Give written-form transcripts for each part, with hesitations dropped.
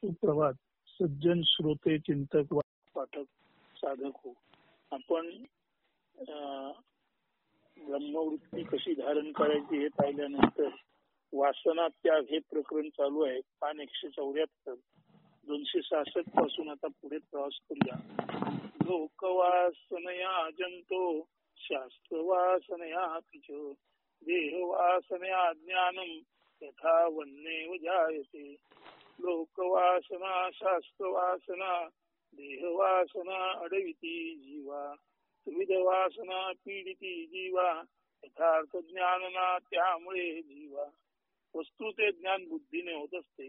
सुप्रभात. सज्जन श्रोते, चिंतक, पाठक, साधक हो. आपण ब्रह्मवृत्ती कशी धारण करायची हे पाहिल्यानंतर वासना त्याग हे प्रकरण चालू आहे. पान 174 266 पासून आता पुढे प्रवास करूया. लोकवासनया जंतो शास्त्रवासनया पिच देहवासनया ज्ञानम यथा वन्नेव जायते. लोकवासना शास्त्रवासना देहवासना अडविती जीवा विधवासना पीडिती जीवा यथार्थ ज्ञानना त्यामुळे जीवा. वस्तूचे ज्ञान बुद्धीने होत असते.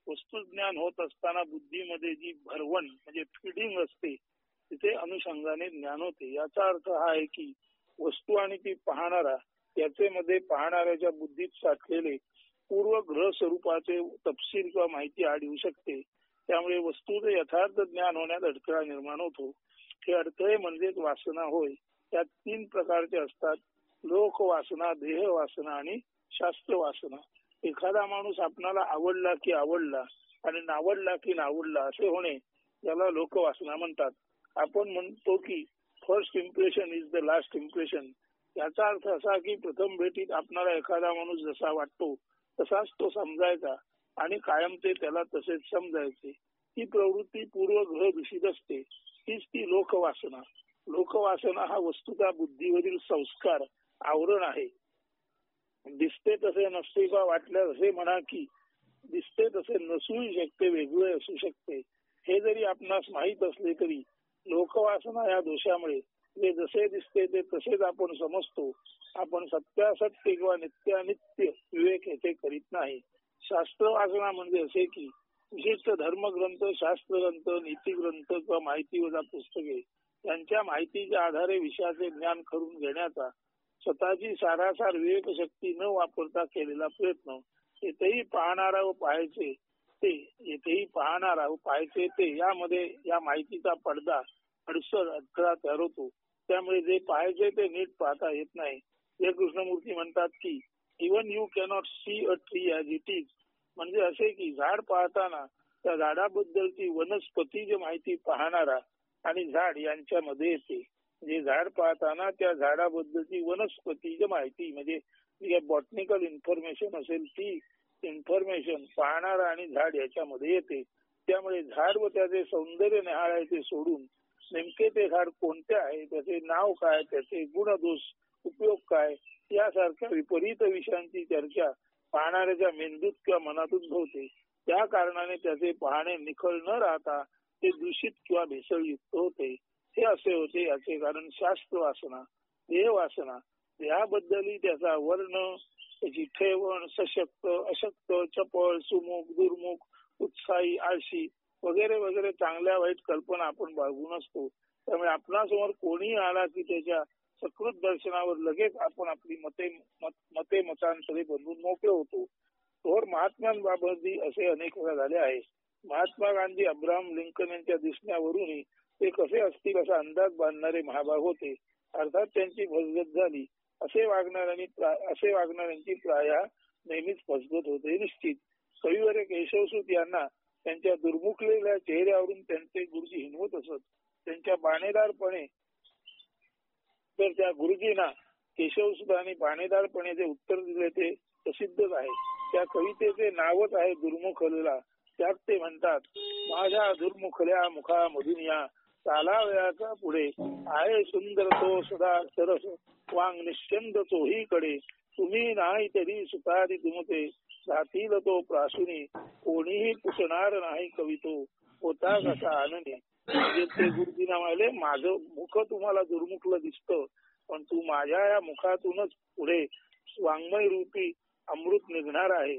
वस्तू ज्ञान होत असताना बुद्धीमध्ये जी भरवण म्हणजे फिडिंग असते तिथे अनुषंगाने ज्ञान होते. याचा अर्थ हा आहे की वस्तू आणि ती पाहणारा याचे मध्ये पाहणाऱ्याच्या बुद्धीत साठलेले पूर्वग्रह स्वरूपाचे तपशील किंवा माहिती आड येऊ शकते. त्यामुळे वस्तूचे यथार्थ ज्ञान होण्यात अडथळा निर्माण होतो. हे अडथळे म्हणजेच वासना होय. त्यात 3 प्रकारचे असतात: लोक वासना, देह वासना आणि शास्त्र वासना. एखादा माणूस आपणाला आवडला की आवडला आणि नावडला की नावडला असे होणे याला लोकवासना म्हणतात. आपण म्हणतो की first impression is the last impression. याचा अर्थ असा की प्रथम भेटीत आपणाला एखादा माणूस जसा वाटतो तसाच तो समजायचा आणि कायम ते त्याला तसेच समजायचे. ही प्रवृत्ती पूर्वग्रह दूषित असते. हीच ती लोकवासना. लोकवासना हा वस्तुता बुद्धीवरील संस्कार आवरण आहे. दिसते तसे नसते का वाटल्यास असे म्हणा की दिसते तसे नसूही शकते, वेगळे असू शकते. हे जरी आपणास माहीत असले तरी लोकवासना या दोषामुळे जे जसे दिसते ते तसेच आपण समजतो. आपण सत्यासत्य किंवा नित्यानित्य विवेक याचे करीत नाही. शास्त्र वासना म्हणजे असे की विशिष्ट धर्मग्रंथ, शास्त्रग्रंथ, नीतिग्रंथ किंवा माहितीवजा पुस्तके यांच्या माहितीच्या आधारे विषयाचे ज्ञान करून घेण्याचा स्वतःची सारासार विवेक शक्ती न वापरता केलेला प्रयत्न. येथेही पाहणारा व पाहायचे ते यामध्ये या माहितीचा पडदा अडसर अडथळा तयार होतो. त्यामुळे जे पाहायचे ते नीट पाहता येत नाही. हे कृष्णमूर्ती म्हणतात की even you cannot see a tree as it is. म्हणजे असे की झाड पाहताना त्या झाडाबद्दलची वनस्पतीची माहिती पाहणारा आणि झाड यांच्यामध्ये येते. म्हणजे झाड पाहताना त्या झाडाबद्दलची वनस्पतीची माहिती म्हणजे बॉटनिकल इन्फॉर्मेशन असेल ती इन्फॉर्मेशन पाहणारा आणि झाड याच्यामध्ये येते. त्यामुळे झाड व त्याचे सौंदर्य निहाळायचे सोडून नेमके ते झाड कोणते आहे, त्याचे नाव काय, त्याचे गुणदोष, उपयोग काय यासारख्या विपरीत विषयांची चर्चा पाहणाऱ्याच्या मेंदूत किंवा मनातून होते. त्या कारणाने त्याचे पाहणे निखळ न राहता ते दूषित किंवा भेसळयुक्त होते. हे असे होते याचे कारण शास्त्र वासना, देह वासना. देहाबद्दलही त्याचा वर्ण, त्याची ठेवण, सशक्त, अशक्त, चपळ, सुमुख, दुर्मुख, उत्साही, आळशी वगैरे वगैरे चांगल्या वाईट कल्पना आपण बाळगून असतो. त्यामुळे आपणासमोर कोणीही आला की त्याच्या सकृत दर्शनावर लगेच आपण आपली मतांतरे बनवून मोकळे होतो. थोर महात्म्यांबाबत असे अनेक वेळा झाले आहे. महात्मा गांधी, अब्राहम लिंकन यांच्या दिसण्यावरूनही ते कसे असतील असा अंदाज बांधणारे महाभाग होते. अर्थात त्यांची फसगत झाली. असे वागणाऱ्यांची प्राय नेहमीच फसगत होते निश्चित. कविवर्य केशवसूत यांना त्यांच्या दुर्मुखलेल्या चेहऱ्यावरून त्यांचे गुरुजी हिणवत असत. त्यांच्या बाणेदारपणे तर त्या गुरुजींना केशवसुतांनी बाणेदारपणे जे उत्तर दिले ते प्रसिद्धच आहे. त्या कवितेचे नावच आहे दुर्मुखलेला. त्यात ते म्हणतात, माझ्या दुर्मुखल्या मुखा मधून या चालावयाचा पुढे आहे सुंदर तो सदा सरस वांग निश्चंद चोही कडे तुम्ही नाही तरी सुतारी तुमते जातील तो प्रासुनी कोणीही पुसणार नाही कवितो होता कसा आनंदी. म्हणजे ते गुरुजींना म्हणाले, माझं मुख तुम्हाला दुर्मुखलं दिसतं पण तू माझ्या या मुखातूनच पुढे वाङ्मय रूपी अमृत निघणार आहे.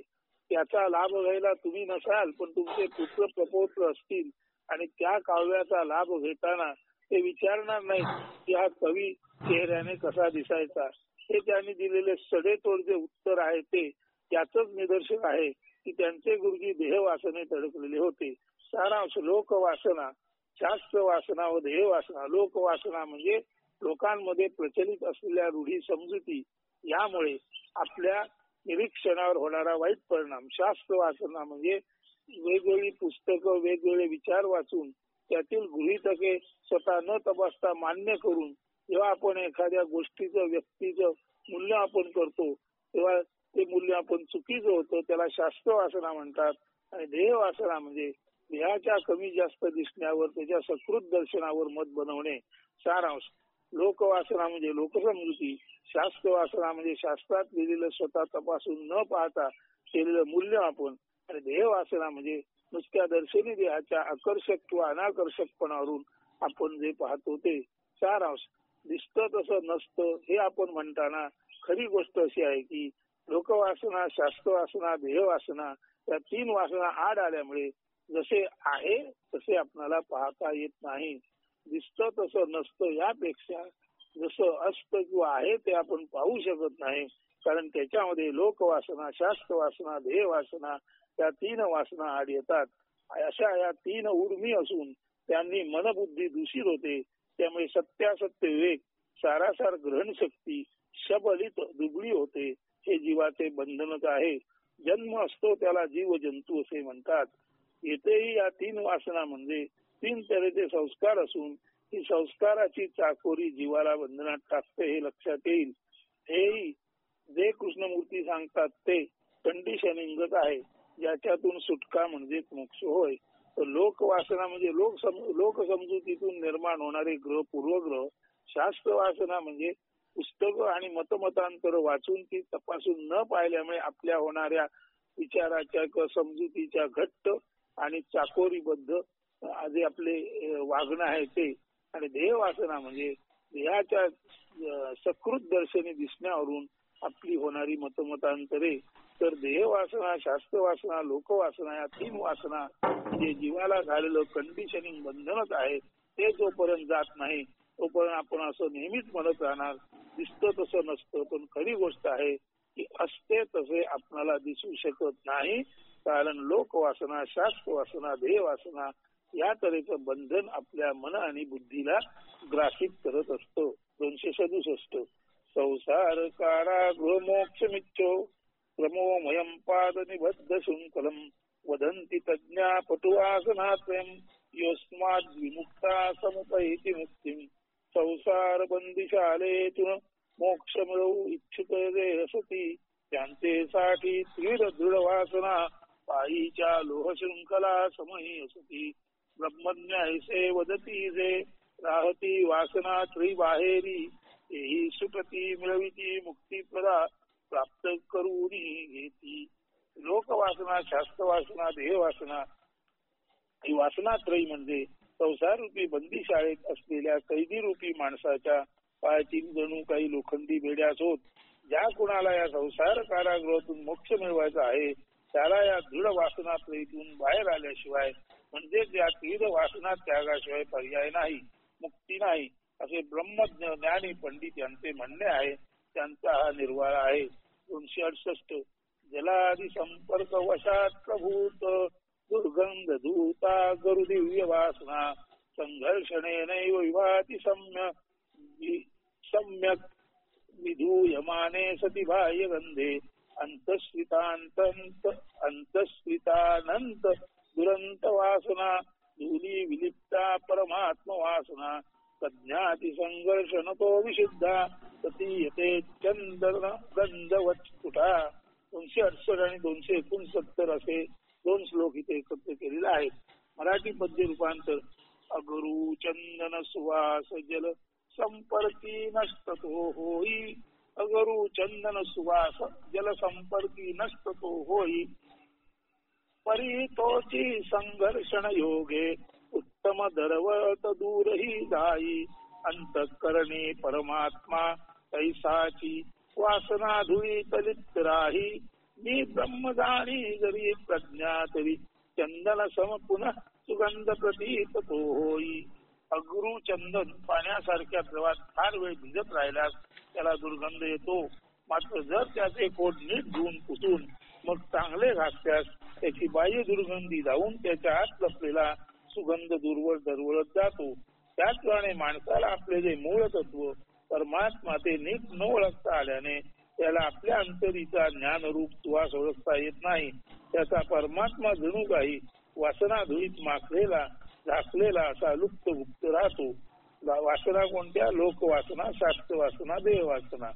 त्याचा लाभ घ्यायला तुम्ही नसाल पण तुमचे पुत्र प्रपौत्र असतील आणि त्या काव्याचा लाभ घेताना ते विचारणार नाही की हा कवी चेहऱ्याने कसा दिसायचा. हे त्यांनी दिलेले सडेतोड जे उत्तर आहे ते त्याचंच निदर्शन आहे की त्यांचे गुरुजी देहवासनेत अडकलेले होते. सारांश लोकवासना, शास्त्र वासना व देहवासना. लोकवासना म्हणजे लोकांमध्ये प्रचलित असलेल्या रूढी समजुती यामुळे आपल्या निरीक्षणावर होणारा वाईट परिणाम. शास्त्र वासना म्हणजे वेगवेगळी पुस्तकं वेगवेगळे विचार वाचून त्यातील गृहीतके स्वतः न तपासता मान्य करून जेव्हा आपण एखाद्या गोष्टीचं व्यक्तीचं मूल्य आपण करतो तेव्हा ते मूल्य आपण चुकीचं होतं. त्याला शास्त्र वासना म्हणतात. आणि देह वासना म्हणजे देहाच्या कमी जास्त दिसण्यावर त्याच्या सकृत दर्शनावर मत बनवणे सारांश. लोकवासना म्हणजे लोकसमजुती. शास्त्र वासना म्हणजे शास्त्रात लिहिलेलं स्वतः तपासून न पाहता केलेलं मूल्यमापन. आणि देह वासना म्हणजे नुसत्या दर्शनी देहाच्या आकर्षक किंवा अनाकर्षकपणावरून आपण जे पाहतो ते सारांश. दिसतं तसं नसतं हे आपण म्हणताना खरी गोष्ट अशी आहे की लोकवासना, शास्त्रवासना, देहवासना या 3 वासना आड आल्यामुळे जसे आहे तसे आपल्याला पाहता येत नाही. दिसतं तसं नसतं यापेक्षा जसं असतं किंवा आहे ते आपण पाहू शकत नाही. कारण त्याच्यामध्ये लोकवासना, शास्त्रवासना, देहवासना या 3 वासना आड येतात. अशा या 3 उर्मी असून त्यांनी मनबुद्धी दूषित होते. त्यामुळे सत्यासत्य विवेक, सारासार ग्रहण शक्ती शबलित दुबळी होते. हे जीवाचे बंधनच आहे. जन्म असतो त्याला जीव जंतू असे म्हणतात. येथेही या 3 वासना म्हणजे 3 तऱ्हेचे संस्कार असून ही संस्काराची चाकोरी जीवाला बंधनात टाकते हे लक्षात येईल. हेही जे कृष्णमूर्ती सांगतात ते कंडिशनिंगच आहे ज्याच्यातून सुटका म्हणजे मोक्ष होय. तर लोकवासना म्हणजे लोकसमजुतीतून निर्माण होणारे ग्रह पूर्वग्रह. शास्त्र वासना म्हणजे पुस्तकं आणि मतमतांतर वाचून ती तपासून न पाहिल्यामुळे आपल्या होणाऱ्या विचाराच्या किंवा समजुतीच्या घट्ट आणि चाकोरीबद्ध जे आपले वागणं आहे ते. आणि देहवासना म्हणजे देहाच्या सकृत दर्शनी दिसण्यावरून आपली होणारी मतमतांतरे. तर देहवासना, शास्त्रवासना, लोकवासना या 3 वासना म्हणजे जीवाला झालेलं कंडिशनिंग बंधनच आहे. ते जोपर्यंत जात नाही तोपर्यंत आपण असं नेहमीच म्हणत राहणार दिसतं तसं नसतं. पण खरी गोष्ट आहे की असते तसे आपल्याला दिसू शकत नाही. कारण लोकवासना, शास्त्रवासना, देहवासना या तऱ्हेचं बंधन आपल्या मन आणि बुद्धीला ग्रासित करत असतं. 267 संसार कारागृह मोक्षमिच्छो क्रमोमयं पाद निबद्ध शृंखलम वदन्ति तज्ञा पटुवासनात्रयं योस्माद् विमुक्ता समुपैति मुक्तिं. संसार बंदिशालेतून मोक्ष मिळवू इच्छित जे असती त्यांचेसाठी त्रिविध दृढ वासना पायीच्या लोह शृंखला समही असती. ब्रह्मज्ञायसे वदती जे राहती वासना त्रिबाहेरी ही सुटती मिळविती मुक्तीप्रदा प्राप्त करूनी घेती. लोकवासना, शास्त्रवासना, देहवासना ही वासनात्रयी म्हणजे संसार रूपी बंदी शाळेत असलेल्या कैदी रूपी माणसाच्या पायातील जणू काही लोखंडी बेड्याच होत. ज्या कुणाला या संसार कारागृहातून मोक्ष मिळवायचा आहे त्याला या दृढ वासनात्रयीतून बाहेर आल्याशिवाय म्हणजे त्या तीव्र वासना त्यागाशिवाय पर्याय नाही, मुक्ती नाही असे ब्रह्मज्ञ ज्ञानी पंडित यांचे म्हणणे आहे. त्यांचा हा निर्वाळा आहे. 268 जलादि संपर्क वशात प्रभूत दुर्गंध धूता गरु दिव्य वासना संघर्षणेनैव विभाति सम्यक विधूयमाने सती बाह्य गंधे अंतस्वितानंत दुरंत वासना धूली विलिप्ता परमात्म वासना प्रज्ञाति संघर्षण तो विशुद्धा सतीयते चंदन गंधवत स्फुटा. 268 आणि 269 असे 2 श्लोक इथे एकत्र केलेले आहेत. मराठी पद्य रूपांतर. अगरू चंदन सुवास जल संपर्की नष्टतो होई. अगरू चंदन सुवास जल संपर्की नष्टतो होई. परितोची संघर्षण योगे उत्तम दरवत दूरही जाई. अंतःकरणी परमात्मा तैसाची वासना धुळी तलित राही. मी ब्रह्मदानी जरी प्रज्ञा तरी चंदन सम पुनः सुगंध प्रतीत तो होई. अगरू चंदन पाण्यासारख्या द्रवात फार वेळ भिजत राहिल्यास त्याला दुर्गंध येतो. मात्र जर त्याचे कोट नीट धुवून पुसून मग चांगले घासल्यास त्याची बाह्य दुर्गंधी जाऊन त्याच्या आत लपलेला सुगंध दूरवर दरवळत जातो. त्याचप्रमाणे माणसाला आपले जे मूळ तत्व परमात्मा ते नीट न ओळखता आल्याने त्याला आपल्या अंतरीचा ज्ञानरूप सुवास ओळखता येत नाही. त्याचा परमात्मा जणू काही वासना धुळीत माखलेला झाकलेला असा लुप्त गुप्त राहतो. वासना कोणत्या? लोकवासना, शास्त्र वासना, देह वासना.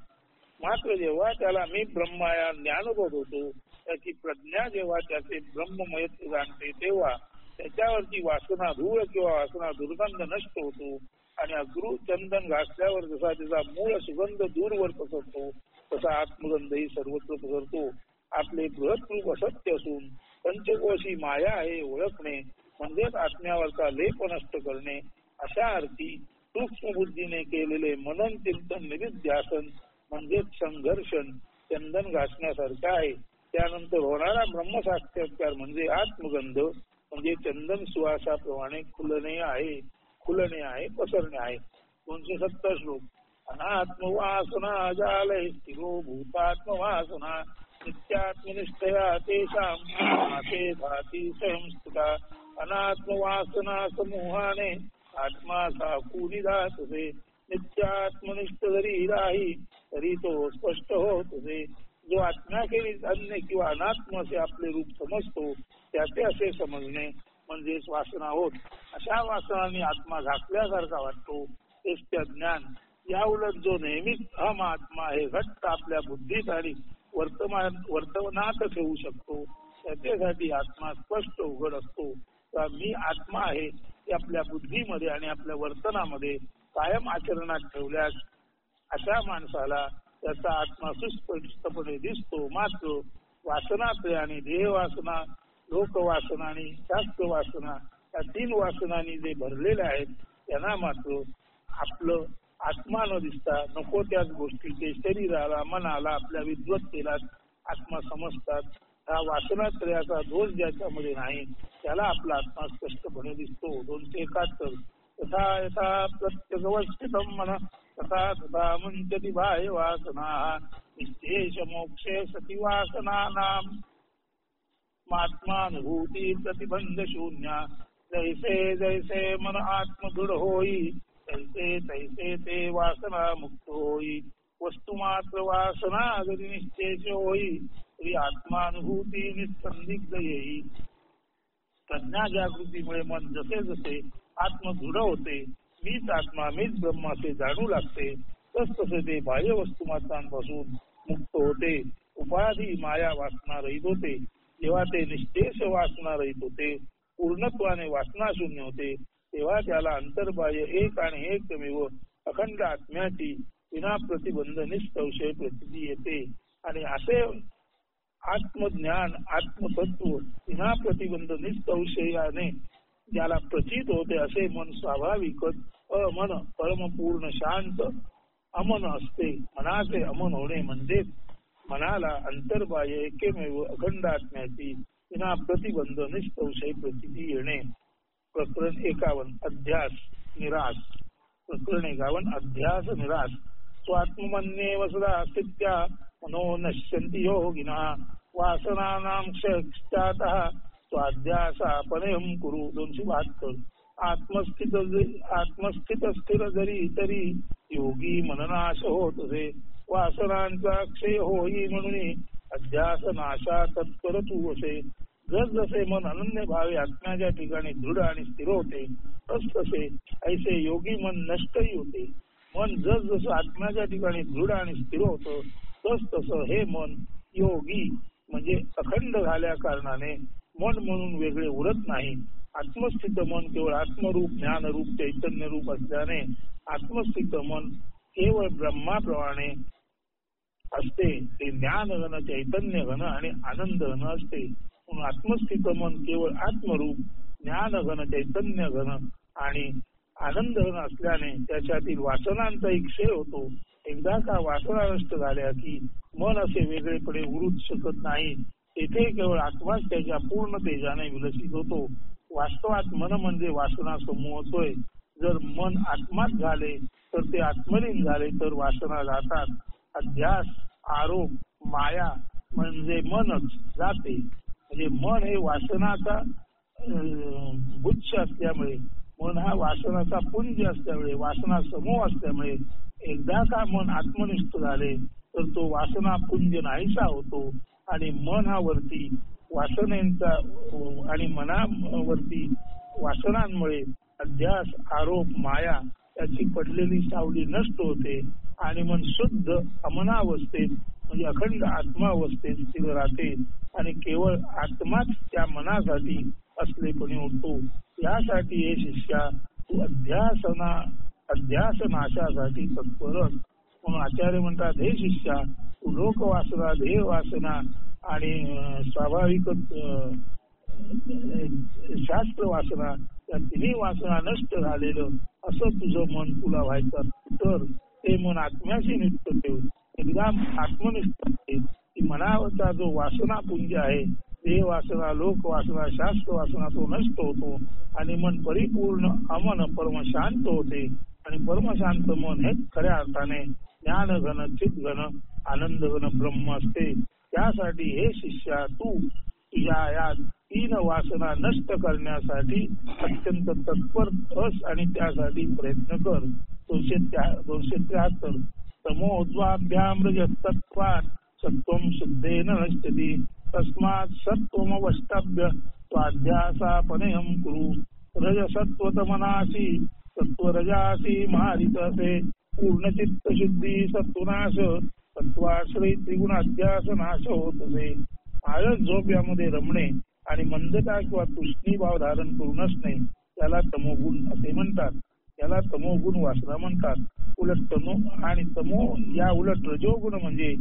मात्र जेव्हा त्याला मी ब्रह्मा या ज्ञानबोध होतो, त्याची प्रज्ञा जेव्हा त्याचे ब्रह्ममय जाणते, तेव्हा त्याच्यावरची वासना धूळ किंवा वासना दुर्गंध नष्ट होतो आणि अग्रू चंदन घासल्यावर जसा त्याचा मूळ सुगंध दूरवर पसरतो तसा आत्मगंधही सर्वत्र पसरतो. आपले बृहत रूप असत्य असून पंचकोशी माया आहे ओळखणे म्हणजेच आत्म्यावरचा लेप नष्ट करणे. अशा अर्थी सूक्ष्म बुद्धीने केलेले मनन चिंतन निधिध्यासन म्हणजेच संघर्षण चंदन घासण्यासारखे आहे. त्यानंतर होणारा ब्रह्मसाक्षात्कार म्हणजे आत्मगंध म्हणजे चंदन सुवासाप्रमाणे खुलणे आहे पसरणे आहे. 270 श्लोक. अनात्मवासना जालय स्थिरो भूतात्मवासना नित्यात्मनिष्ठया तेषां ते भाती संस्कृता. अनात्मवासना समूहाने आत्मा साकून जातसे. नित्यात्मनिष्ठ जरी राही तरी तो स्पष्ट होतसे. जो आत्म्याखेरीज अन्य किंवा अनात्म असे आपले रूप समजतो त्याचे असे समजणे म्हणजेच वासना होत. अशा वासनांनी आत्मा झाकल्यासारखा वाटतो तेच त्या ज्ञान. या उलट जो नेहमीच अहम आत्मा हे घट्ट आपल्या बुद्धीत आणि वर्तवनात ठेवू शकतो त्याच्यासाठी आत्मा स्पष्ट उघड असतो. मी आत्मा आहे ते आपल्या बुद्धीमध्ये आणि आपल्या वर्तनामध्ये कायम आचरणात ठेवल्यास अशा माणसाला त्याचा आत्मा सुस्पष्टपणे दिसतो. मात्र वासनाचे आणि देह वासना, लोकवासना आणि शास्त्र वासना या 3 वासनांनी जे भरलेले आहेत त्यांना मात्र आपलं आत्मा न दिसता नको त्याच गोष्टीचे शरीराला मनाला आपल्या विद्वत्तेला आत्मा समजतात. हा वासनात्रयाचा दोष ज्याच्यामध्ये नाही त्याला आपला आत्मा स्पष्टपणे दिसतो. 271. तथा यथा प्रत्यगवस्थितम मन तथा तथा मुंचति बाह्य वासना निश्चेष मोक्षे सती वासनानां आत्मानुभूती प्रतिबंध शून्य. जैसे जैसे मन आत्मदृढ होई तैसे तैसे ते वासना मुक्त होई. वस्तुमात्र वासना जरी निश्चेष होई तरी आत्मानुभूती निसंदिग्ध येई. प्रज्ञा जागृतीमुळे मन जसे जसे आत्मदृढ होते, मीच आत्मा मीच ब्रह्माचे जाणू लागते, तसतसे ते बाह्य वस्तुमात्रांपासून मुक्त होते. उपाधी माया वासना रहित होते. जेव्हा ते निश्चेष वासना रहित होते, पूर्णत्वाने वासना शून्य होते, तेव्हा त्याला अंतर्बाह्य एक आणि एकमेव अखंड आत्म्याची विना प्रतिबंध निष्संशय प्रतीती येते. आणि असे आत्मज्ञान आत्मतत्व विना प्रतिबंध निष्संशयाने ज्याला प्रचित होते असे मन स्वाभाविकच अमन परमपूर्ण शांत अमन असते. मनाचे अमन होणे म्हणजे मनाला अंतर्बाह्य एकेमेव अखंड आत्म्याची विना प्रतिबंध निष्संशय प्रतीती येणे. प्रकरण 51. अध्यास निराश. प्रकरण 51. अध्यास निराश. स्वात्मन्येव सदा स्थित्या मनो नश्यन्ति योगिनः वासनानां क्षयातः स्वाध्यासापनेहं कुरु. 272. आत्मस्थित स्थिर जरी तरी योगी मननाश होतसे. वासनांचा क्षय होई म्हणून अध्यास नाशा तत्पर तू असे. जसजसे मन अनन्य भावे आत्म्याच्या ठिकाणी दृढ आणि स्थिर होते तसतसे ऐसे योगी मन नष्टही होते. मन जसजसं आत्म्याच्या ठिकाणी दृढ आणि स्थिर होतं तसतसं हे मन योगी म्हणजे अखंड झाल्या कारणाने मन म्हणून वेगळे उरत नाही. आत्मस्थित मन केवळ आत्मरूप ज्ञानरूप चैतन्य रूप असल्याने आत्मस्थित मन केवळ ब्रह्माप्रमाणे असते. ते ज्ञान घन चैतन्य घन आणि आनंद घन असते. म्हणून आत्मस्थित मन केवळ आत्मरूप ज्ञान घन चैतन्य घन आणि आनंद घन असल्याने त्याच्यातील वासनांचाही क्षय होतो. एकदा का वासना नष्ट झाल्या की मन असे वेगळेपणे उरूच शकत नाही. तेथे केवळ आत्माच त्याच्या पूर्ण तेजाने विलसित होतो. वास्तवात मन म्हणजे वासना समूहच होय. जर मन आत्माच झाले तर ते आत्मलीन झाले तर वासना जातात. अध्यास आरोप माया म्हणजे मनच जाते. म्हणजे मन हे वासनाचा गुच्छ असल्यामुळे मन हा वासनाचा पुंज असल्यामुळे वासना समूह असल्यामुळे एकदा का मन आत्मनिष्ठ झाले तर तो वासना पुंज नाहीसा होतो आणि मन हा वरती वासनेचा आणि मनावरती वासनांमुळे अध्यास, आरोप, माया याची पडलेली सावली नष्ट होते आणि मन शुद्ध अमनावस्थेत म्हणजे अखंड आत्मावस्थेत स्थिर राहते आणि केवळ आत्माच त्या मनासाठी असलेपणे होतो. यासाठी हे शिष्या तू अध्यासनाशासाठी तत्पर. म्हणून आचार्य म्हणतात, हे शिष्या तू लोकवासना, ध्येय वासना आणि स्वाभाविक शास्त्र वासना या तिन्ही वासना नष्ट झालेलं असं तुझं मन तुला व्हायचं तर ते मन आत्म्याशी निष्ठ ठेव. एकदा आत्मनिष्ठ की मनाचा जो वासनापुंज आहे, देह वासना, लोक वासना, शास्त्र वासना तो नष्ट होतो आणि मन परिपूर्ण अमन परमशांत होते आणि परमशांत मन हे खऱ्या अर्थाने ज्ञान घन, चित घन, आनंद घन ब्रह्म असते. त्यासाठी हे शिष्या तू तुझ्या या 3 वासना नष्ट करण्यासाठी अत्यंत तत्पर अस आणि त्यासाठी प्रयत्न कर. 273 तमोद्वाभ्याम रजस्तत्वात् सत्वं शुद्धेन नश्यति तस्मात् सत्वमवष्टभ्य स्वाध्यासापनेहं कुरु. रजसत्वतमनासी सत्वरजासी महारितसे पूर्णचित्त शुद्धी सत्वनाश सत्वाश्रयी त्रिगुणाध्यास नाश होतसे. आळस झोप यामध्ये रमणे आणि मंदता किंवा तुष्णी भाव धारण करू नसणे त्याला तमोगुण असे म्हणतात. याला तमोगुण वासना म्हणतात. उलट तमो या उलट रजोगुण म्हणजे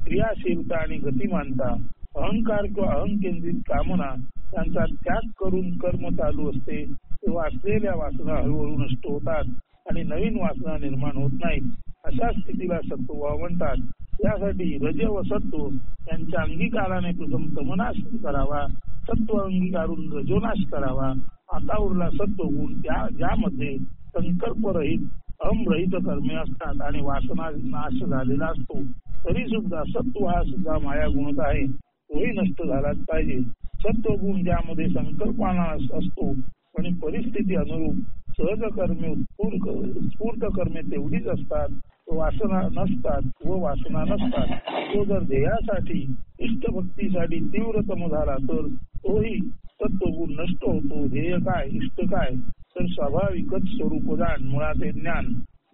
क्रियाशीलता आणि गतिमानता, अहंकार किंवा अहंकेंद्रित कामना यांचा त्याग करून कर्म चालू असते तेव्हा असलेल्या वासना हळूहळू नष्ट होतात आणि नवीन वासना निर्माण होत नाहीत. अशा स्थितीला सत्वभाव म्हणतात. यासाठी रज व सत्व यांच्या अंगीकाराने प्रथम तमनाश करावा, सत्व अंगीकारून रजोनाश करावा. आता उरला सत्व गुण ज्यामध्ये संकल्परहित अहमरहित कर्मे असतात आणि वासना नाश झालेला असतो. तरी सुद्धा सत्व हा सुद्धा माया गुणच आहे, तोही नष्ट झालाच पाहिजे. सत्व गुण ज्यामध्ये संकल्पना असतो आणि परिस्थिती अनुरूप सहज कर्मे उत्स्फूर्त कर्मे तेवढीच असतात, वासना नसतात व वासना नसतात. तो जर ध्येयासाठी इष्टभक्तीसाठी तीव्रतम झाला तर तोही सत्वगुण नष्ट होतो. ध्येय काय, इष्ट काय तर स्वाभाविकच स्वरूपदान मुळाचे ज्ञान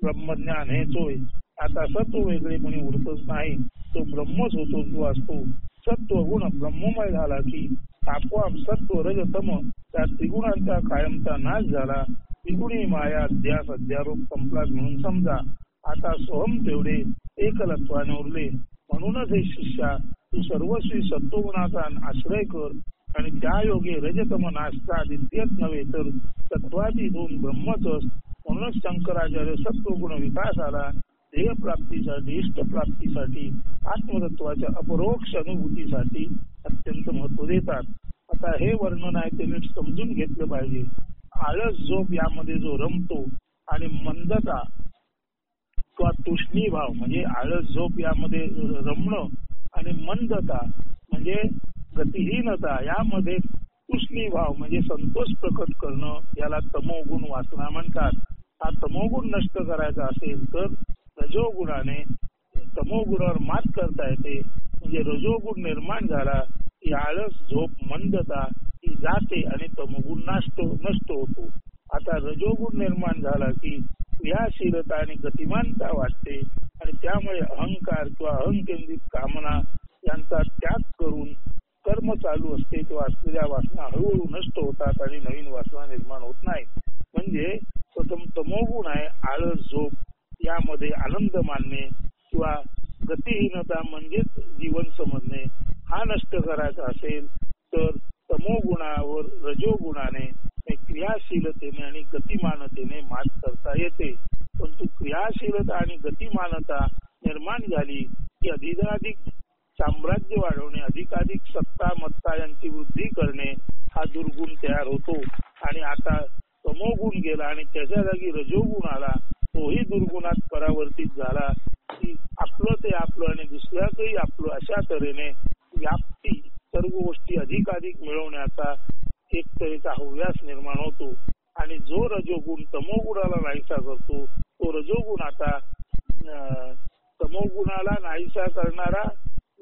ब्रह्मज्ञान हेच होय. आता सत्व वेगळेपणे उरतच नाही, तो ब्रह्मच होतो जो असतो. सत्वगुण ब्रह्ममय झाला की आपोआप सत्व रजतम त्या त्रिगुणांचा कायमचा नाश झाला. त्रिगुणी माया अध्यास अध्यारोप संपलाच म्हणून समजा. आता सोहम तेवढे एकलत्वाने उरले. म्हणूनच हे शिष्या तू सर्वस्वी सत्वगुणाचा आश्रय कर आणि त्या योगे रजतम नाशता द्वितीयच नव्हे तर तत्वादी 2 ब्रह्मच. म्हणूनच शंकराचार्य सत्वगुण विकासाला ध्येय प्राप्तीसाठी, इष्ट प्राप्तीसाठी, आत्मतत्वाच्या अपरोक्ष अनुभूतीसाठी अत्यंत महत्व देतात. आता हे वर्णन आहे ते नीट समजून घेतलं पाहिजे. आळस झोप यामध्ये जो रमतो आणि मंदता किंवा तुष्णी भाव म्हणजे आळस झोप यामध्ये रमणं आणि मंदता म्हणजे गतिहीनता यामध्ये तुष्णी भाव म्हणजे संतोष प्रकट करणं याला तमोगुण वासना म्हणतात. हा तमोगुण नष्ट करायचा असेल तर रजोगुणाने तमोगुणावर मात करता येते. म्हणजे रजोगुण निर्माण झाला की आळस झोप मंदता ही जाते आणि तमोगुण नष्ट होतो. आता रजोगुण निर्माण झाला की क्रियाशीलता आणि गतिमानता वाटते आणि त्यामुळे अहंकार किंवा अहंकेंद्रित कामना यांचा त्याग करून कर्म चालू असते तेव्हा असलेल्या वासना हळूहळू नष्ट होतात आणि नवीन वासना निर्माण होत नाही. म्हणजे प्रथम तमोगुण आहे आळस झोप यामध्ये आनंद मानणे किंवा गतिहीनता म्हणजेच जीवन समजणे हा नष्ट करायचा असेल तर तमोगुणावर रजोगुणाने क्रियाशीलतेने आणि गतिमानतेने मात करता येते. परंतु क्रियाशीलता आणि गतिमानता निर्माण झाली की अधिकाधिक साम्राज्य वाढवणे, अधिकाधिक सत्ता मत्ता यांची वृद्धी करणे हा दुर्गुण तयार होतो. आणि आता तमोगुण गेला आणि त्याच्या जागी रजोगुण आला, तोही दुर्गुणात परावर्तित झाला की आपलं ते आपलं आणि दुसऱ्याचंही आपलं अशा तऱ्हेने व्याप्ती सर्व गोष्टी अधिकाधिक मिळवण्याचा एक तऱ्हेचा हव्यास निर्माण होतो. आणि जो रजोगुण तमोगुणाला नाहीसा करतो तो रजोगुण आता तमोगुणाला नाहीसा करणारा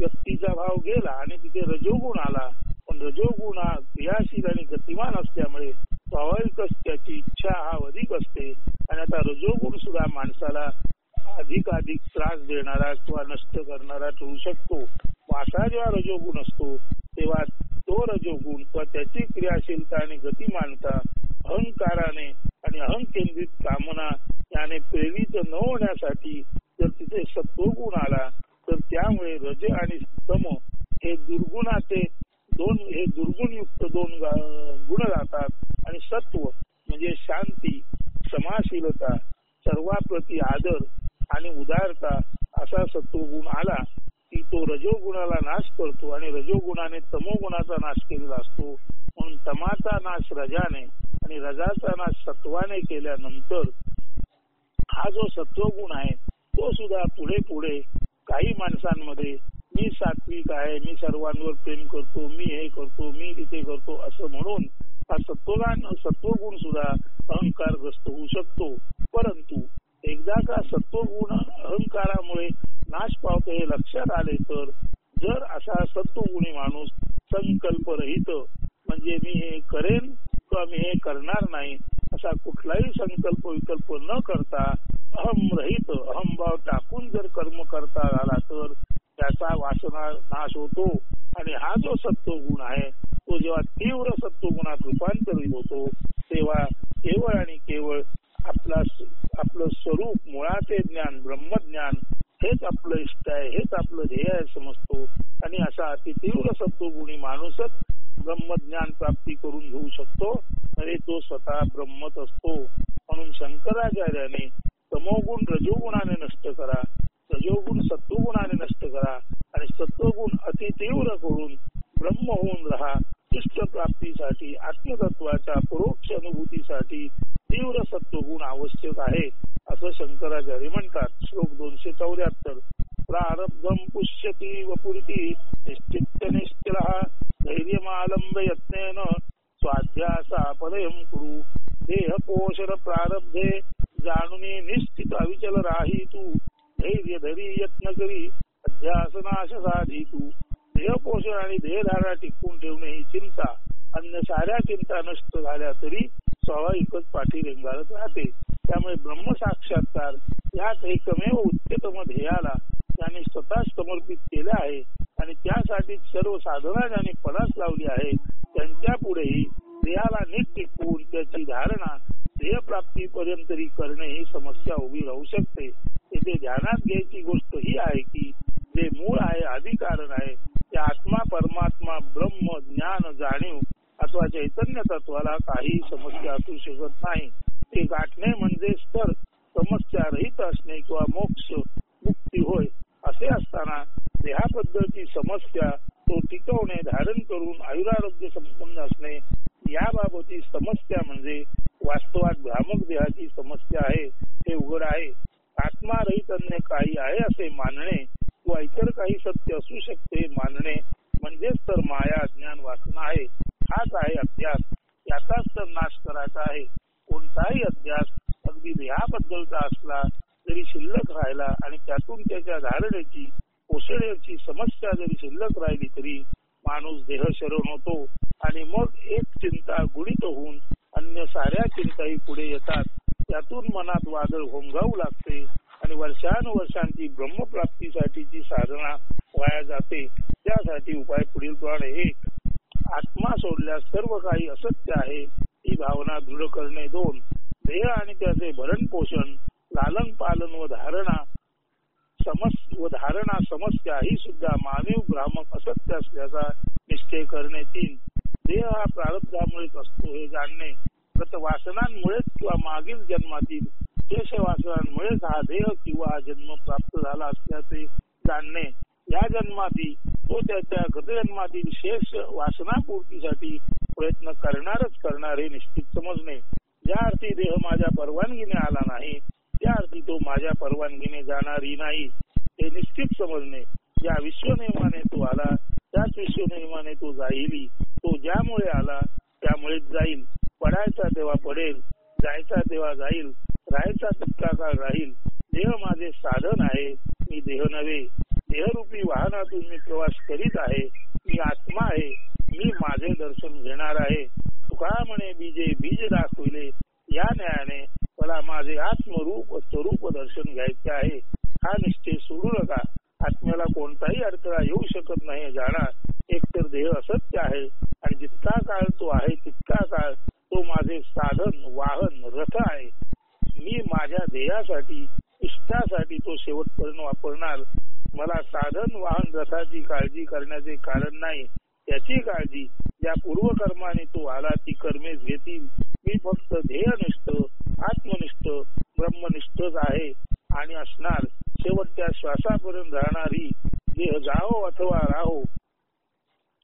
व्यक्तीचा भाव गेला आणि तिथे रजोगुण आला. पण पण रजोगुण हा क्रियाशील आणि गतिमान असल्यामुळे स्वाभाविकच त्याची इच्छा हा अधिक असते. आणि आता रजोगुण सुद्धा माणसाला अधिक त्रास देणारा किंवा नष्ट करणारा ठरू शकतो. असा जेव्हा रजोगुण असतो तेव्हा तो रजोगुण किंवा त्याची क्रियाशीलता आणि गतिमानता अहंकाराने आणि अहंकेंद्रित कामना याने प्रेरित न होण्यासाठी जर तिथे सत्वगुण आला तर त्यामुळे रज आणि तम हे दुर्गुणयुक्त दोन गुण राहतात. आणि सत्व म्हणजे शांती, क्षमाशीलता, सर्वाप्रती आदर आणि उदारता असा सत्वगुण आला की तो रजोगुणाला नाश करतो आणि रजोगुणाने तमोगुणाचा नाश केलेला असतो. म्हणून तमाचा नाश रजाने आणि रजाचा नाश सत्वाने केल्यानंतर हा जो सत्वगुण आहे तो सुद्धा पुढे पुढे काही माणसांमध्ये मी सात्विक आहे, मी सर्वांवर प्रेम करतो, मी हे करतो, मी तिथे करतो असं म्हणून हा सत्वगुण सुद्धा अहंकारग्रस्त होऊ शकतो. परंतु एकदा का सत्वगुण अहंकारामुळे नाश पावतो हे लक्षात आले तर जर असा सत्वगुणी माणूस संकल्परहित म्हणजे मी हे करेन किंवा मी हे करणार नाही असा कुठलाही संकल्प विकल्प न करता अहमरहित अहमभाव टाकून जर कर्म करता आला तर त्याचा वासना नाश होतो. आणि हा जो सत्वगुण आहे तो जेव्हा तीव्र सत्वगुणात रूपांतरित होतो तेव्हा केवळ आणि केवळ आपलं स्वरूप मुळाचे ज्ञान ब्रह्मज्ञान हेच आपलं इष्ट आहे, हेच आपलं ध्येय आहे समजतो. आणि असा अति तीव्र सत्वगुणी माणूसच ब्रह्मज्ञान प्राप्ती करून घेऊ शकतो आणि तो स्वतः ब्रह्मच असतो. म्हणून शंकराचार्याने तमोगुण रजोगुणाने नष्ट करा, रजोगुण सत्वगुणाने नष्ट करा आणि सत्वगुण अति तीव्र करून ब्रह्म होऊन राहा. इष्ट प्राप्तीसाठी आत्मतत्वाच्या परोक्ष अनुभूतीसाठी तीव्र सत्वगुण आवश्यक आहे असं शंकराचार्य म्हणतात. श्लोक 274 प्रारब्धम पुष्यती वपुरिती निश्चित्य निश्चलः धैर्यमालंब यत्नेन स्वाध्यासा पदयं कुरु देहपोषण प्रारब्धे जाणुनी निश्चित अविचल राही तू धैर्य धरी यत्न करी अध्यासनाश साधी तू. देहपोषण आणि देहधारणा टिकवून ठेवणे ही चिंता अन्य साऱ्या चिंता नष्ट झाल्या तरी स्वाभाविकच पाठी रेंगाळत राहते. त्यामुळे ब्रह्मसाक्षात्कार याच एकमेव उच्चतम ध्येयाला त्यांनी स्वतः समर्पित केले आहे आणि त्यासाठी सर्व साधना ज्यांनी पणास लावली आहे त्यांच्या पुढेही देहाला नीट टिकवून त्याची धारणा ध्येयप्राप्तीपर्यंत करणे ही समस्या उभी राहू शकते. येथे ध्यानात घ्यायची गोष्ट ही आहे की जे मूळ आहे आदिकारण आहे ते आत्मा परमात्मा ब्रह्म ज्ञान जाणीव अथवा चैतन्य तत्वाला काही समस्या असू शकत नाही. ते गाठणे म्हणजेच तर समस्या रहित असणे किंवा मोक्ष मुक्ती होय. असे असताना देहाबद्दलची समस्या तो टिकवणे धारण करून आयुरारोग्य संपन्न असणे याबाबतची समस्या म्हणजे वास्तवात भ्रामक देहाची समस्या आहे हे उघड आहे. आत्मा रहित अन्य काही आहे असे मानणे किंवा इतर काही सत्य असू शकते मानणे म्हणजेच तर माया ज्ञान वासना आहे. हाच आहे अध्यास. याचाच तर नाश करायचा आहे. कोणताही अध्यास अगदी देहाबद्दलचा असला जरी शिल्लक राहिला आणि त्यातून त्याच्या धारणेची पोषणाची समस्या जरी शिल्लक राहिली तरी माणूस देहशरण होतो आणि मग एक चिंता गुणित होऊन अन्य साऱ्या चिंताही पुढे येतात. त्यातून मनात वादळ घोंगावू लागते आणि वर्षानुवर्षांची ब्रह्मप्राप्तीसाठीची साधना वाया जाते. त्यासाठी उपाय पुढील प्रमाणे: 1. आत्मा सोडल्यास सर्व काही असत्य आहे ही भावना दृढ करणे. 2. देह आणि त्याचे भरण पोषण लालन पालन व धारणा समस्या ही सुद्धा मानव भ्रामक असत्य असल्याचा निश्चय करणे. 3. देह हा प्रारब्धामुळेच असतो हे जाणणे. वासनांमुळेच किंवा मागील जन्मातील शेष वासनांमुळेच हा देह किंवा हा जन्म प्राप्त झाला असल्याचे जाणणे. या जन्मातील तो त्याच्या गतजन्मातील शेष वासनापूर्तीसाठी प्रयत्न करणार हे निश्चित समजणे. ज्या अर्थी देह माझ्या परवानगीने आला नाही त्या अर्थी तो माझ्या परवानगीने जाणारही नाही हे निश्चित समजणे. ज्या विश्वनियमाने तो आला त्याच विश्वनियमाने तो जाईल. तो ज्यामुळे आला त्यामुळेच जाईल. पडायचा तेव्हा पडेल, जायचा तेव्हा जाईल, राहायचा तितका काळ राहील. देह माझे साधन आहे, मी देह नव्हे. देहरूपी वाहनातून मी प्रवास करीत आहे. मी आत्मा आहे, मी माझे दर्शन घेणार आहे. तुका म्हणे बीजे बीज दाखविले, या न्यायाने मला माझे आत्मरूप स्वरूप दर्शन घ्यायचे आहे. हा निश्चय सोडू नका. आत्म्याला कोणताही अडथळा येऊ शकत नाही जाणा. एकतर देह असत्य आहे आणि जितका काळ तो आहे तितका काळ तो माझे साधन वाहन रथ आहे. मी माझ्या ध्येयासाठी इष्टासाठी तो शेवटपर्यंत वापरणार. मला साधन वाहन रथाची काळजी करण्याचे कारण नाही. त्याची काळजी ज्या पूर्वकर्माने तो आला ती कर्मेच घेतील. मी फक्त ध्येयनिष्ठ आत्मनिष्ठ ब्रह्मनिष्ठच आहे आणि असणार. शेवटच्या श्वासापर्यंत राहणारी देह जाओ अथवा राहो,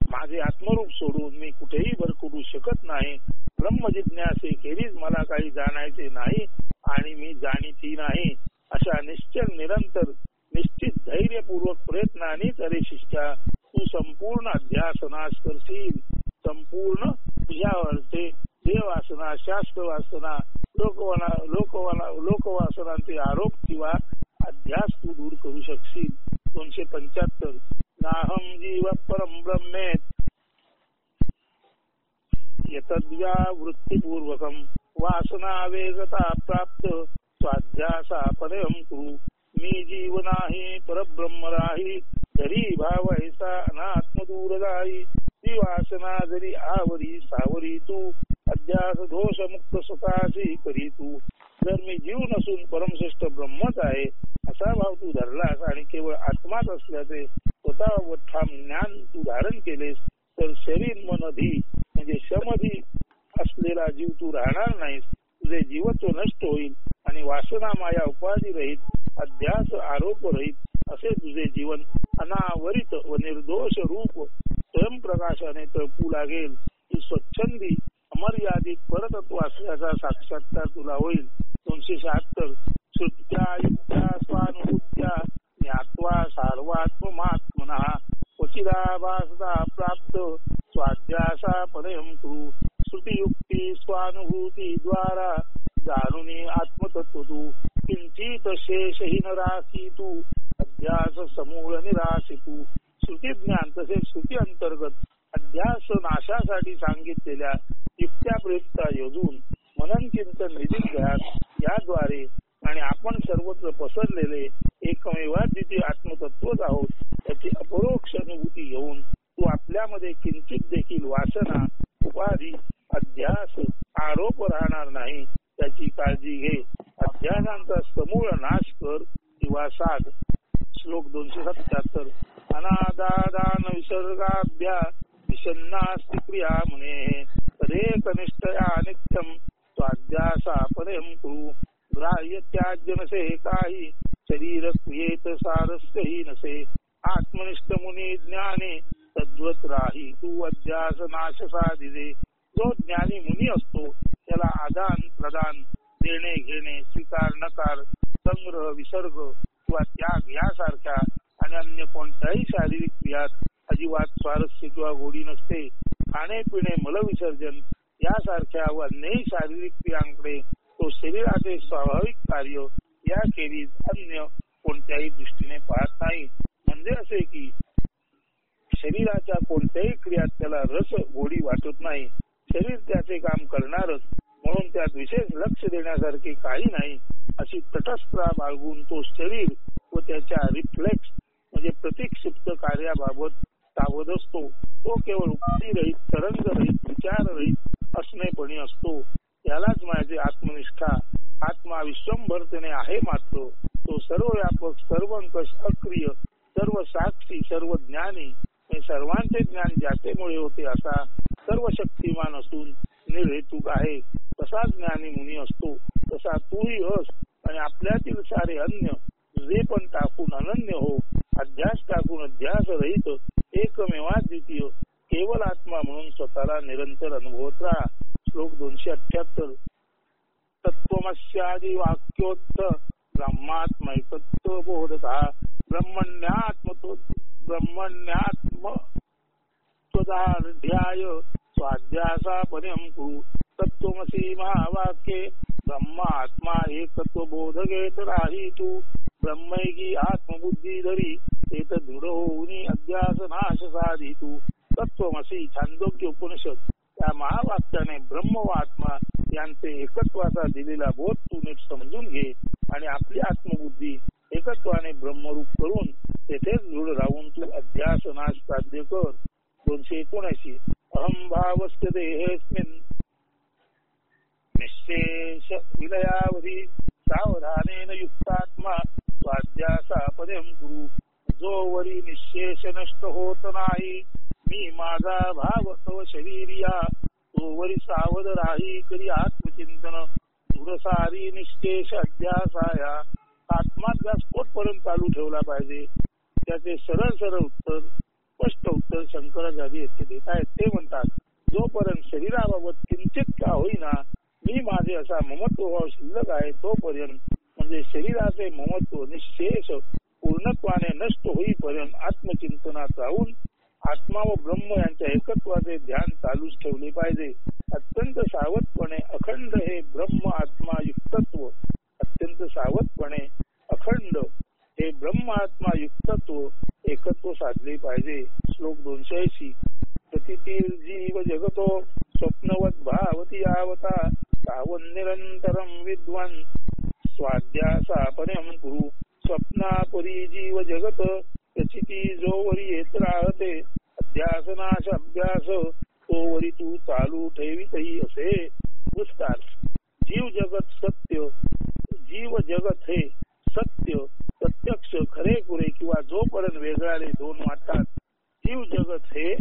माझे आत्मरूप सोडून मी कुठेही भरकटू शकत नाही. ब्रह्मजिज्ञासेखेरीज मला काही जाणायचे नाही आणि मी जाणीती नाही. अशा निश्चल निरंतर निश्चित धैर्यपूर्वक प्रयत्नानेच अरे शिष्या तू संपूर्ण अध्यासनास करशील. संपूर्ण तुझ्यावरचे देववासना शास्त्रवासना लोकवासनांचे आरोप किंवा अध्यास तू दूर करू शकशील. 275 नाहम जीव परम ब्रह्मेत यतद्व्या वृत्तीपूर्वकम वासना वेगता प्राप्त स्वाध्यासा परम कुरु. मी जीव नाही परब्रह्म राही, जरी भाव ऐसा अनात्म दूर जाई. ती वासना जरी आवरी सावरी तू, अध्यास दोष मुक्त स्वतःशी करी तू. जर मी जीव नसून परमश्रेष्ठ ब्रह्मच आहे असा भाव तू धरलास आणि केवळ आत्माच असल्याचे स्वतः ठाम ज्ञान तू धारण केलेस तर शरीर मनधी म्हणजे समधी असलेला जीव तू राहणार नाहीस. तुझे जीवत्व नष्ट होईल आणि वासना माया उपाधी रहित अध्यास आरोप रहित असे तुझे जीवन अनावरित व निर्दोष रूप स्वयंप्रकाशाने तळपू लागेल. तू स्वच्छंदी अमर्यादित परतत्व असल्याचा साक्षात्कार तुला होईल. 276 श्रुत्या युक्त्या स्वानुभूत्या ज्ञात्वा सार्वात्ममात्मनः क्वचिदाभासता प्राप्त स्वाध्यासा परम कुरु. श्रुतियुक्ती स्वानुभूती द्वारा जाणूनी आत्मतत्व तू. किंचित शेषही न राखीतू अध्यास समूळ निराशितू. श्रुतिज्ञान तसेच श्रुती अंतर्गत अध्यास नाशासाठी सांगितलेल्या युक्त्या प्रयुक्ता योजून मनन चिंतन निधीत याद्वारे आणि आपण सर्वत्र पसरलेले एकमेवाद्वितीय आत्मतत्वच आहोत त्याची अपरोक्ष अनुभूती घेऊन तू आपल्यामध्ये किंचित देखील वासना उपाधी अध्यास आरोप राहणार नाही त्याची काळजी घे. अध्यासांचा समूळ नाश कर किंवा साध. श्लोक 277 अनादादान विसर्गाभ्या विषन्नास्ति क्रिया मुने तदेकनिष्ठया नित्यम स्वाध्यासा परम कुरु. ग्राह्य त्याज्य नसे काही शरीर क्रियेत सारस्यही नसे. आत्मनिष्ठ मुनी ज्ञाने तद्वत राही तू अध्यास नाश साधिजे. जो ज्ञानी मुनी असतो त्याला आदान प्रदान देणे घेणे स्वीकार नकार संग्रह विसर्ग किंवा त्याग यासारख्या आणि अन्य कोणत्याही शारीरिक क्रियात अजिबात स्वारस्य किंवा गोडी नसते. खाणे पिणे मलविसर्जन यासारख्या व अन्यही शारीरिक क्रियांकडे तो शरीराचे स्वाभाविक कार्य याखेरीज अन्य कोणत्याही दृष्टीने पाहत नाही. म्हणजे असे की शरीराच्या कोणत्याही क्रियात त्याला रस गोडी वाटत नाही. शरीर त्याचे काम करणारच म्हणून त्यात विशेष लक्ष देण्यासारखे काही नाही अशी तटस्थता बाळगून तो शरीर व त्याच्या रिफ्लेक्स म्हणजे प्रतिक्षिप्त कार्याबाबत सावध असतो. तो केवळ उपाधिरहित तरंगरहित विचाररहित असणेपणी असतो. यालाच माझे आत्मनिष्ठा. आत्मा विश्वंभरतेने आहे मात्र तो सर्वव्यापक सर्वंकष अक्रिय सर्व साक्षी सर्व ज्ञानी सर्वांचे ज्ञान ज्याचेमुळे होते असा सर्व शक्तिमान असून निर्हेतुक आहे. तसा ज्ञानी मुनी असतो तसा तूही अस आणि आपल्यातील सारे अन्य तुझे पण टाकून अनन्य हो. अध्यास टाकून अध्यास रहित एकमेवाद्वितीय केवल आत्मा म्हणून स्वतःला निरंतर अनुभवत राहा. श्लोक 278 तत्वमस्यादि वाक्योत्त ब्रह्मात्मैकत्व बोधता ब्रह्मण्यात्म स्वदाध्याय स्वाध्यासा परम कुरु. तत्वमसी महावाक्ये ब्रह्मात्मा एकत्व बोधगेत राही तू. ब्रह्मैकी आत्मबुद्धी धरी एक दृढ होऊनी अध्यास नाश साधी तू. तत्वमसी छांदोग्य उपनिषद त्या महावाक्याने ब्रह्म व आत्मा यांचे एकत्वाचा दिलेला बोध तू नीट समजून घे आणि आपली आत्मबुद्धी एकत्वाने ब्रह्मरूप करून तेथेच दृढ राहून तू अध्यास नाश साध्य कर. 279 अहम भावस्य देहेस्मिन् निश्शेष विलयावधी सावधानेन युक्तात्मा स्वाध्यासापदं कुरु. जोवरी निश्शेष नष्ट होत नाही मी माझा भाव तव शरीरिया तोवरी सावध राही करी आत्मचिंतन दूरसारी निश्शेष अध्यासाया. आत्माध्यास कोटपर्यंत चालू ठेवला पाहिजे. त्याचे सरळ सरळ उत्तर स्पष्ट उत्तर शंकराचार्य येथे देत आहेत. ते म्हणतात जोपर्यंत शरीराबाबत किंचित का होईना मी माझे असा ममत्व भाव शिल्लक आहे तोपर्यंत म्हणजे शरीराचे ममत्व निश्शेष पूर्णत्वाने नष्ट होईपर्यंत आत्मचिंतनात राहून आत्मा व ब्रह्म यांच्या एकत्वाचे ध्यान चालूच ठेवले पाहिजे. अत्यंत सावधपणे अखंड हे ब्रह्म आत्मा युक्तत्व अत्यंत सावधपणे अखंड हे ब्रह्म आत्मा युक्तत्व एकत्व साधले पाहिजे. श्लोक 280 प्रतितीर जीव जगतो स्वप्नवत भावती यावता तावन निरंतरम विद्वान स्वाध्यासापरम कुरु. स्वप्नापरी जीव जगत त्याची जोवरी येत राहते अध्यासनाश अभ्यास तोवरी तू चालू ठेवीतही असे. विस्तार जीव जगत सत्य जीव जगत हे सत्य प्रत्यक्ष खरेखुरे किंवा जोपर्यंत वेगळाले दोन वाटतात. जीव जगत हे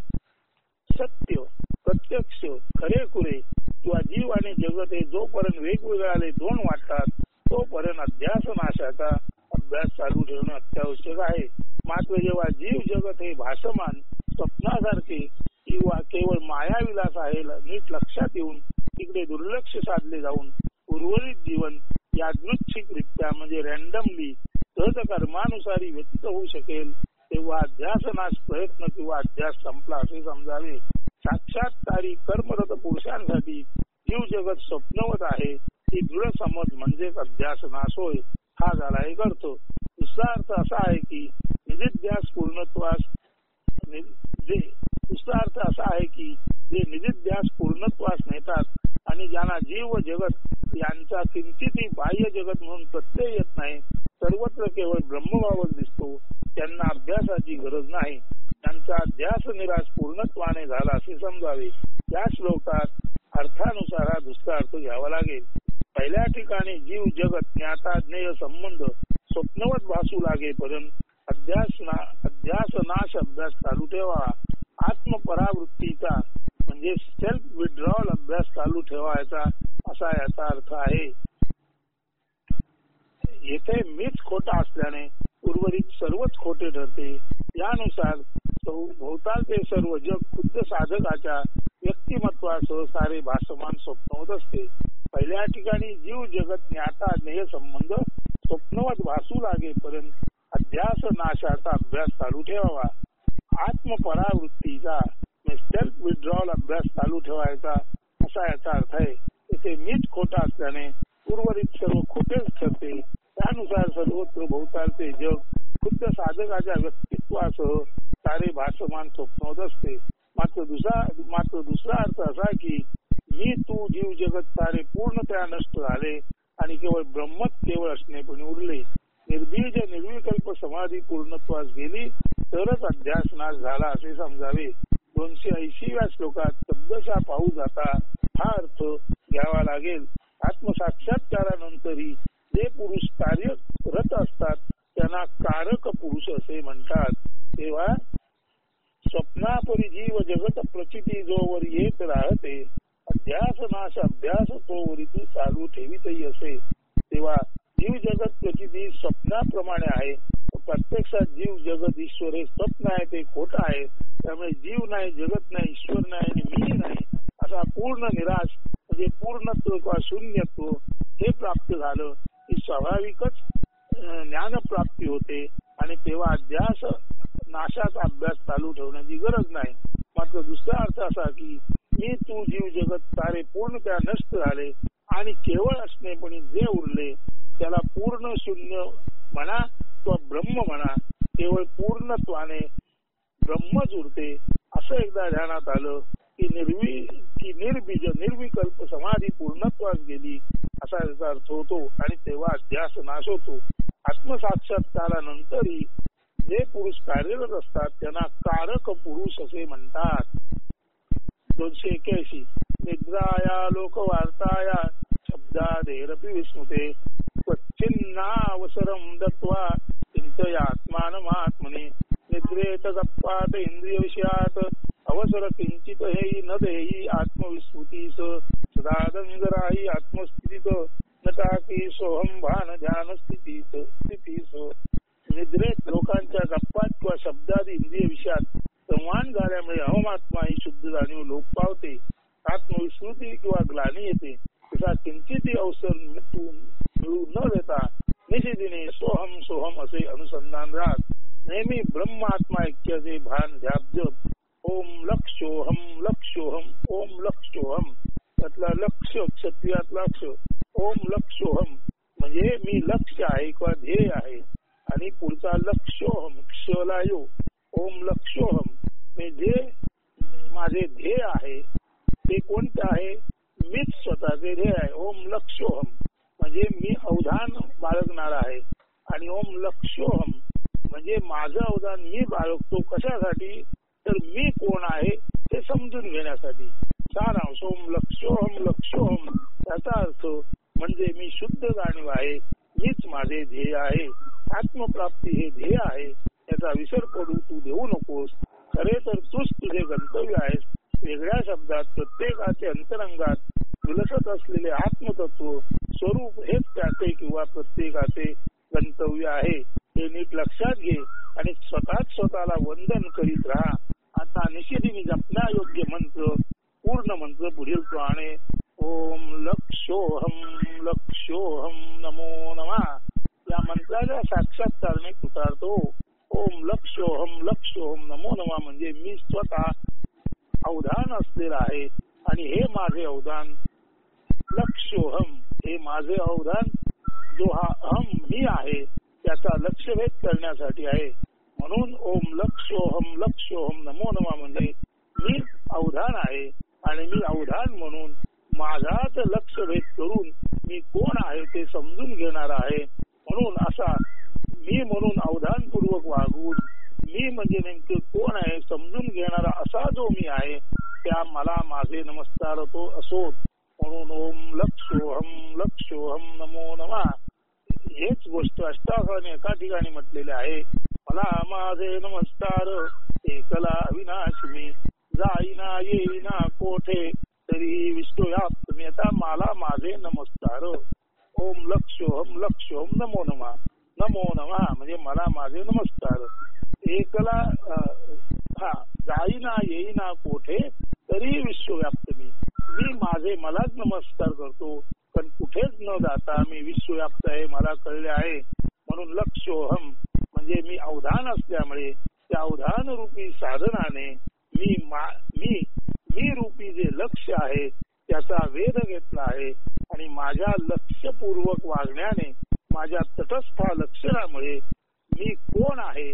सत्य प्रत्यक्ष खरेखुरे किंवा जीव आणि जगत हे जोपर्यंत वेगवेगळाले दोन वाटतात तोपर्यंत अध्यास नाशाचा अभ्यास चालू ठेवणे अत्यावश्यक आहे. मात्र जेव्हा जीव जगत हे भासमान स्वप्नासारखे किंवा केवळ मायाविलास आहे नीट लक्षात येऊन तिकडे दुर्लक्ष साधले जाऊन उर्वरित जीवन यादृच्छिकरित्या म्हणजे रॅन्डमली सहज कर्मानुसारी व्यतीत होऊ शकेल तेव्हा अध्यासनाश प्रयत्न किंवा अध्यास संपला असे समजावे. साक्षात्कारी कर्मरत पुरुषांसाठी जीव जगत स्वप्नवत आहे ही दृढ समज म्हणजेच अध्यासनाश होय. हा झाला एक अर्थ. दुसरा अर्थ असा आहे की निदिध्यास पूर्णत्वास दुसरा अर्थ असा आहे की जे निदिध्यास पूर्णत्वास नेतात आणि ज्यांना जीव व जगत यांचा किंचितही बाह्य जगत म्हणून प्रत्यय येत नाही सर्वत्र केवळ ब्रह्मभावच दिसतो त्यांना अभ्यासाची गरज नाही. त्यांचा अध्यास निराश पूर्णत्वाने झाला असे समजावे. या श्लोकात अर्थानुसार हा दुसरा अर्थ घ्यावा लागेल. पहिल्या ठिकाणी जीव जगत ज्ञाता ज्ञेय संबंध स्वप्नवत भासू लागेपर्यंत अध्यासनाश अभ्यास चालू ठेवा. आत्मपरावृत्तीचा म्हणजे सेल्फ विड्रॉल अभ्यास चालू ठेवायचा असा याचा अर्थ आहे. येथे मीच खोटा असल्याने उर्वरित सर्वच खोटे ठरते. यानुसार भोवतालचे सर्व जग खुद्द साधकाच्या व्यक्तिमत्वासह सारे भासमान स्वप्नवत असते. पहिल्या ठिकाणी जीव जगत ज्ञाता ज्ञेय संबंध स्वप्नवत भासू लागेपर्यंत अध्यास नाशाचा अभ्यास चालू ठेवावा. आत्मपरावृत्तीचा सेल्फ विड्रॉल अभ्यास चालू ठेवायचा असा याचा अर्थ आहे. येथे मीच खोटा असल्याने उर्वरित सर्व खोटेच ठरते. त्यानुसार सर्वत्र भोवतालचे जग खुद्द साधकाच्या व्यक्तित्वासह सारे भासमान स्वप्नवत असते. मात्र दुसरा अर्थ असा की मी तू जीव जगत सारे पूर्णतया नष्ट झाले आणि केवळ ब्रह्मच केवळ असणेपणी उरले. निर्बीज निर्विकल्प समाधी पूर्णत्वास गेली तरच अध्यास नाश झाला असे समजावे. 280व्या श्लोकात शब्दशः पाहू जाता हा अर्थ घ्यावा लागेल. आत्मसाक्षात्कारानंतरही जे पुरुष कार्यरत असतात त्यांना कारक पुरुष असे म्हणतात. तेव्हा स्वप्नापरी जीव जगत प्रचिती जोवर येत राहते अध्यास नाश अभ्यास तोवरी तू चालू ठेवीतही असे. तेव्हा जीव जगत प्रचिती स्वप्नाप्रमाणे आहे. प्रत्यक्षात जीव जगत ईश्वर हे स्वप्न आहे ते खोटं आहे. त्यामुळे जीव नाही जगत नाही ईश्वर नाही आणि मी नाही असा पूर्ण निराश म्हणजे पूर्णत्व किंवा शून्यत्व हे प्राप्त झालं की स्वाभाविकच ज्ञानप्राप्ती होते आणि तेव्हा अध्यास नाशाचा अभ्यास चालू ठेवण्याची गरज नाही. मात्र दुसरा अर्थ असा की मी तू जीव जगत सारे पूर्णतः नष्ट झाले आणि केवळ असणेपणी जे उरले त्याला पूर्ण शून्य म्हणा किंवा ब्रह्म म्हणा केवळ पूर्णत्वाने ब्रह्मच उरते असा असं एकदा ध्यानात आलं की निर्बीज निर्विकल्प समाधी पूर्णत्वास गेली असा त्याचा अर्थ होतो. आणि तेव्हा ध्यास नाश होतो. आत्मसाक्षात्कारानंतरही जे पुरुष कार्यरत असतात त्यांना कारक पुरुष असे म्हणतात. 281 निद्राया लोकवार्ताया शब्दादेरपि विस्मृते क्वचिन्नावसरं दत्वा चिंतयात्मानमात्मने निद्रेत गप्पात इंद्रिय विषयात अवसर किंचित हेही न देही आत्मविस्मृतीस सदादंगराही आत्मस्थितीत नटाकी सोहम भान ध्यान स्थितीस. निद्रेत लोकांच्या गप्पात किंवा शब्दादी इंद्रिय विषयात संवाद झाल्यामुळे अहमात्मा ही शुद्ध जाणीव लोप पावते. आत्मविस्मृती किंवा ग्लानी येते. तसा किंचितही अवसर मिळू न देता निशिदिने सोहम सोहम असे अनुसंधान राहत नेहमी ब्रह्मात्मा ऐक्याचे भान ध्याप जप. ओम लक्षोहम लक्षोहम ओम लक्षोहम. त्यातला लक्ष क्षत्रियात लक्ष. ओम लक्षोहम म्हणजे मी लक्ष आहे किंवा ध्येय आहे. आणि पुढचा लक्षोहम क्षलायो. ओम लक्षोहम मी जे माझे ध्येय आहे ते कोणते आहे. मीच स्वतःचे ध्येय आहे. ओम लक्षोहम म्हणजे मी अवधान बाळगणार आहे. आणि ओम लक्षोहम म्हणजे माझं अवधान मी बाळगतो. कशासाठी तर मी कोण आहे ते समजून घेण्यासाठी. सारांश ओम लक्षोहम लक्षोहम त्याचा अर्थ म्हणजे मी शुद्ध जाणीव आहे. मीच माझे ध्येय आहे. आत्मप्राप्ती हे ध्येय आहे याचा विसर पडू तू देऊ नकोस. खरे तर तूच तुझे गंतव्य आहेस. वेगळ्या शब्दात प्रत्येकाचे अंतरंगात विलसत असलेले आत्मतत्व स्वरूप हेच त्याचे किंवा प्रत्येकाचे गंतव्य आहे. हे नीट लक्षात घे आणि स्वतःला वंदन करीत राहा. आता निषेधीने जपण्यायोग्य मंत्र पूर्ण मंत्र पुढील प्रमाणे. ओम लक्षोहम लक्षोहम नमो नमः. या मंत्राच्या साक्षात्कारने कृतार्थ हो. ओम लक्षोहम लक्षोहम नमो नमः म्हणजे मी स्वतः अवधान असलेला आहे आणि हे माझे अवधान. लक्षोहम हे माझे अवधान जो हा अहम मी आहे त्याचा लक्षभेद करण्यासाठी आहे. म्हणून ओम लक्षोहम लक्षोहम नमो नमः म्हणजे मी अवधान आहे आणि मी अवधान म्हणून माझाच लक्षभेद करून मी कोण आहे ते समजून घेणार आहे. म्हणून असा मी म्हणून अवधानपूर्वक वागून मी म्हणजे नेमके कोण आहे समजून घेणारा असा जो मी आहे त्या मला माझे नमस्कार तो असोत. म्हणून ओम लक्षोहम लक्षोहम नमो नमः. हेच गोष्ट अष्टावक्राने एका ठिकाणी म्हटलेले आहे. मला माझे नमस्कार एकला अविनाशी मी जाईना येईना कोठे तरी विश्वव्याप्त मी. आता मला माझे नमस्कार. ओम लक्षोहम लक्षोहम नमो नमः. नमो नमः म्हणजे मला माझे नमस्कार. एकला जाईना येईना कोठे तरी विश्वव्याप्त मी माझे मलाच नमस्कार करतो पण कुठेच न जाता मी विश्वव्याप्त आहे मला कळले आहे. म्हणून लक्षोहम म्हणजे मी अवधान असल्यामुळे त्या अवधान रूपी साधनाने मी रूपी जे लक्ष आहे त्याचा वेध घेतला आहे आणि माझ्या लक्षपूर्वक वागण्याने माझ्या तटस्थ लक्षणामुळे मी कोण आहे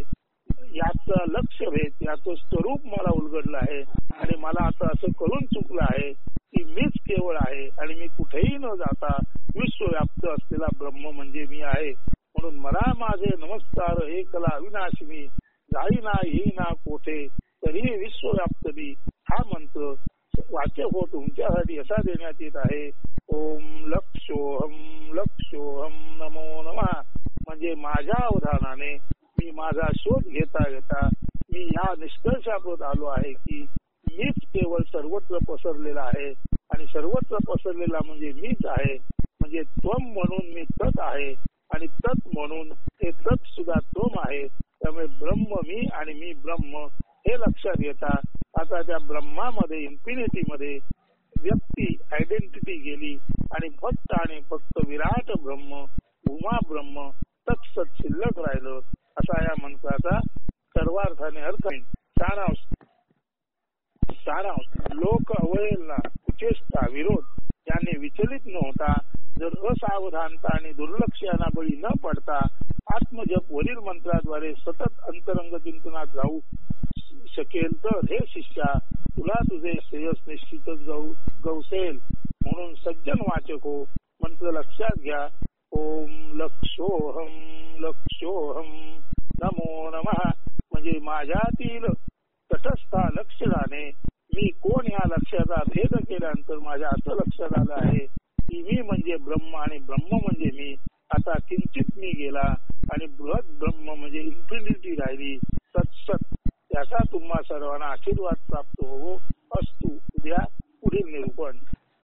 याचा लक्षभेद याचं स्वरूप मला उलगडलं आहे. आणि मला आता असं करून चुकलं आहे की मीच केवळ आहे आणि मी कुठेही न जाता विश्वव्याप्त असलेला ब्रह्म म्हणजे मी आहे. म्हणून मला माझे नमस्कार एकला अविनाशी मी जाईना येईना कोठे तरी विश्वव्याप्त मी. हा मंत्र वाक्य हो तुमच्यासाठी असा देण्यात येत आहे. ओम लक्षोहम लक्षोहम नमो नमः म्हणजे माझ्या अवधानाने मी माझा शोध घेता घेता मी या निष्कर्षाप्रत आलो आहे की मीच केवळ सर्वत्र पसरलेला आहे आणि सर्वत्र पसरलेला म्हणजे मीच आहे. म्हणजे त्वम म्हणून मी तत् आहे आणि तत् म्हणून ते तत् सुद्धा त्वम आहे. त्यामुळे ब्रह्म मी आणि मी ब्रह्म हे लक्षात घेता आता त्या ब्रह्मामध्ये इन्फिनिटी मध्ये व्यक्ती आयडेंटिटी गेली आणि फक्त विराट ब्रह्म उमा ब्रह्म तत्सत शिल्लक राहिलं असा या मंत्राचा सर्वार्थाने अर्थ. सारांश लोक अवहेलना कुचेष्टा विरोध याने विचलित न होता जर असावधानता आणि दुर्लक्षाना बळी न पडता आत्मजप वरील मंत्राद्वारे सतत अंतरंग चिंतनात राहू शकेल तर हे शिष्या तुला तुझे श्रेयस निश्चितच गवसेल. म्हणून सज्जन वाचको मंत्र लक्षात घ्या. ओम लक्षोहम लक्षोहम नमो नमः म्हणजे माझ्यातील तटस्था लक्ष जाणे. मी कोण ह्या लक्षाचा भेद केल्यानंतर माझ्या असं लक्षात आलं आहे की मी म्हणजे ब्रह्म आणि ब्रह्म म्हणजे मी. आता किंचित मी गेला आणि बृहत ब्रह्म म्हणजे इन्फिनिटी राहिली. सत्सत याचा तुम्हा सर्वांना आशीर्वाद प्राप्त होवो. अस्तु. उद्या पुढील निरूपण.